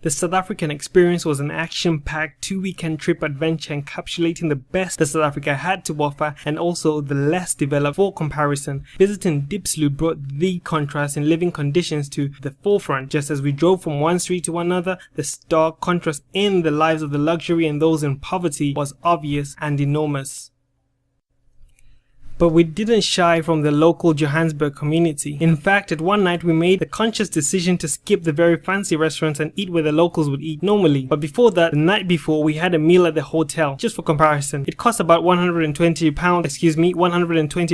The South African experience was an action-packed 2-weekend trip adventure encapsulating the best that South Africa had to offer and also the less developed for comparison. Visiting Diepsloot brought the contrast in living conditions to the forefront. Just as we drove from one street to another, the stark contrast in the lives of the luxury and those in poverty was obvious and enormous. But we didn't shy from the local Johannesburg community. In fact, at one night we made the conscious decision to skip the very fancy restaurants and eat where the locals would eat normally. But before that, the night before, we had a meal at the hotel. Just for comparison, it cost about 120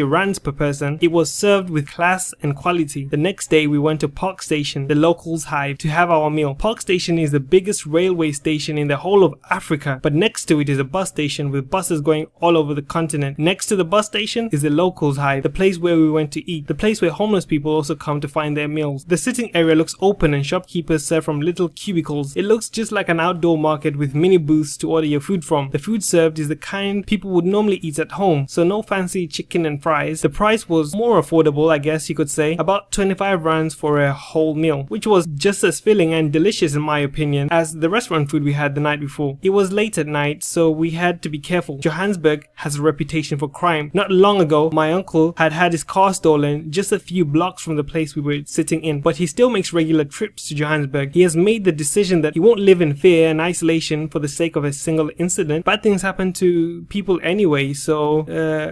rands per person. It was served with class and quality. The next day we went to Park Station, the locals' hive, to have our meal. Park Station is the biggest railway station in the whole of Africa, but next to it is a bus station with buses going all over the continent. Next to the bus station is the locals' hive, the place where we went to eat, the place where homeless people also come to find their meals. The sitting area looks open and shopkeepers serve from little cubicles. It looks just like an outdoor market with mini booths to order your food from. The food served is the kind people would normally eat at home, so no fancy chicken and fries. The price was more affordable, I guess you could say, about 25 rands for a whole meal, which was just as filling and delicious in my opinion as the restaurant food we had the night before. It was late at night, so we had to be careful. Johannesburg has a reputation for crime. Not long ago, my uncle had his car stolen just a few blocks from the place we were sitting in, but he still makes regular trips to Johannesburg. He has made the decision that he won't live in fear and isolation for the sake of a single incident. Bad things happen to people anyway, so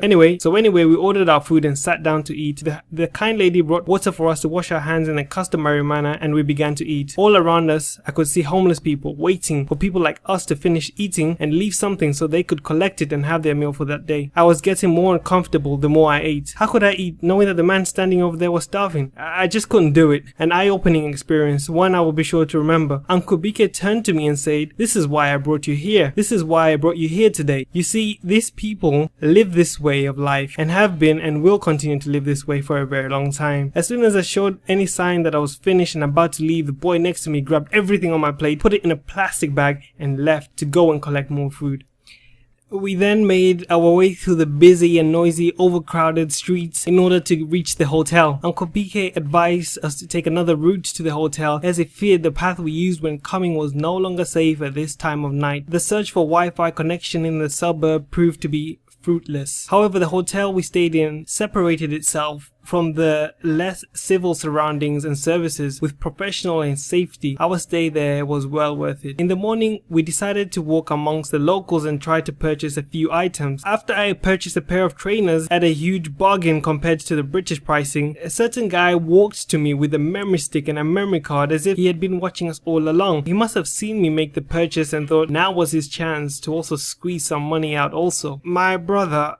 anyway, we ordered our food and sat down to eat. The kind lady brought water for us to wash our hands in a customary manner, and we began to eat. All around us, I could see homeless people waiting for people like us to finish eating and leave something so they could collect it and have their meal for that day. I was getting more uncomfortable the more I ate. How could I eat knowing that the man standing over there was starving? I just couldn't do it. An eye-opening experience, one I will be sure to remember. Uncle Bike turned to me and said, "This is why I brought you here. This is why I brought you here today. You see, these people live this way of life and have been and will continue to live this way for a very long time." As soon as I showed any sign that I was finished and about to leave, the boy next to me grabbed everything on my plate, put it in a plastic bag and left to go and collect more food. We then made our way through the busy and noisy, overcrowded streets in order to reach the hotel. Uncle PK advised us to take another route to the hotel as he feared the path we used when coming was no longer safe at this time of night. The search for Wi-Fi connection in the suburb proved to be fruitless. However, the hotel we stayed in separated itself from the less civil surroundings and services with professional and safety. Our stay there was well worth it. In the morning, we decided to walk amongst the locals and try to purchase a few items. After I purchased a pair of trainers at a huge bargain compared to the British pricing, a certain guy walked to me with a memory stick and a memory card as if he had been watching us all along. He must have seen me make the purchase and thought now was his chance to also squeeze some money out also. My brother,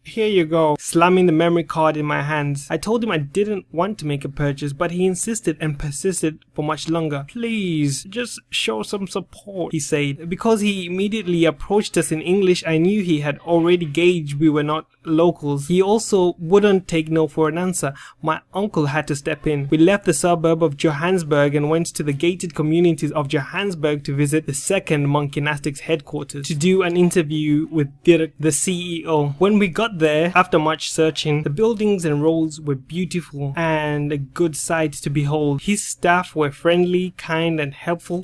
here you go, slamming the memory card in my hands. I told him I didn't want to make a purchase, but he insisted and persisted for much longer. "Please, just show some support," he said. Because he immediately approached us in English, I knew he had already gauged we were not locals. He also wouldn't take no for an answer. My uncle had to step in. We left the suburb of Johannesburg and went to the gated communities of Johannesburg to visit the second Monk Gymnastics headquarters to do an interview with Dirk, the CEO. When we got there, after much searching, the buildings and roads were beautiful and a good sight to behold. His staff were friendly, kind and helpful.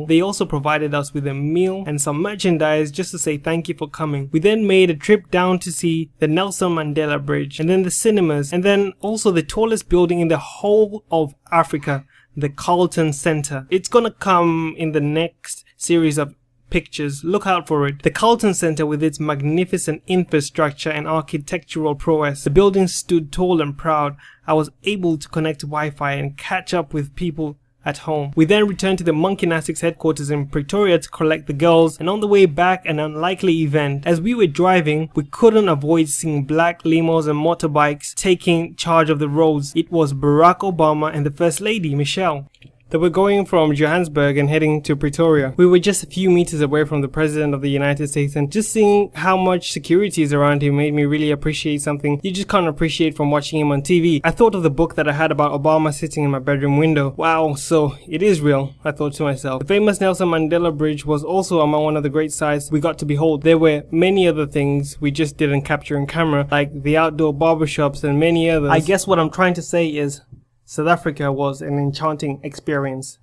They also provided us with a meal and some merchandise just to say thank you for coming. We then made a trip down to see the Nelson Mandela Bridge and then the cinemas and then also the tallest building in the whole of Africa, the Carlton Center. It's gonna come in the next series of pictures, look out for it. The Carlton Center, with its magnificent infrastructure and architectural prowess, the building stood tall and proud. I was able to connect to Wi-Fi and catch up with people at home. We then returned to the Monk Gymnastics headquarters in Pretoria to collect the girls, and on the way back, an unlikely event. As we were driving, we couldn't avoid seeing black limos and motorbikes taking charge of the roads. It was Barack Obama and the First Lady, Michelle. They were going from Johannesburg and heading to Pretoria. We were just a few meters away from the President of the United States, and just seeing how much security is around him made me really appreciate something you just can't appreciate from watching him on TV. I thought of the book that I had about Obama sitting in my bedroom window. Wow, so it is real, I thought to myself. The famous Nelson Mandela Bridge was also among one of the great sights we got to behold. There were many other things we just didn't capture in camera, like the outdoor barbershops and many others. I guess what I'm trying to say is, South Africa was an enchanting experience.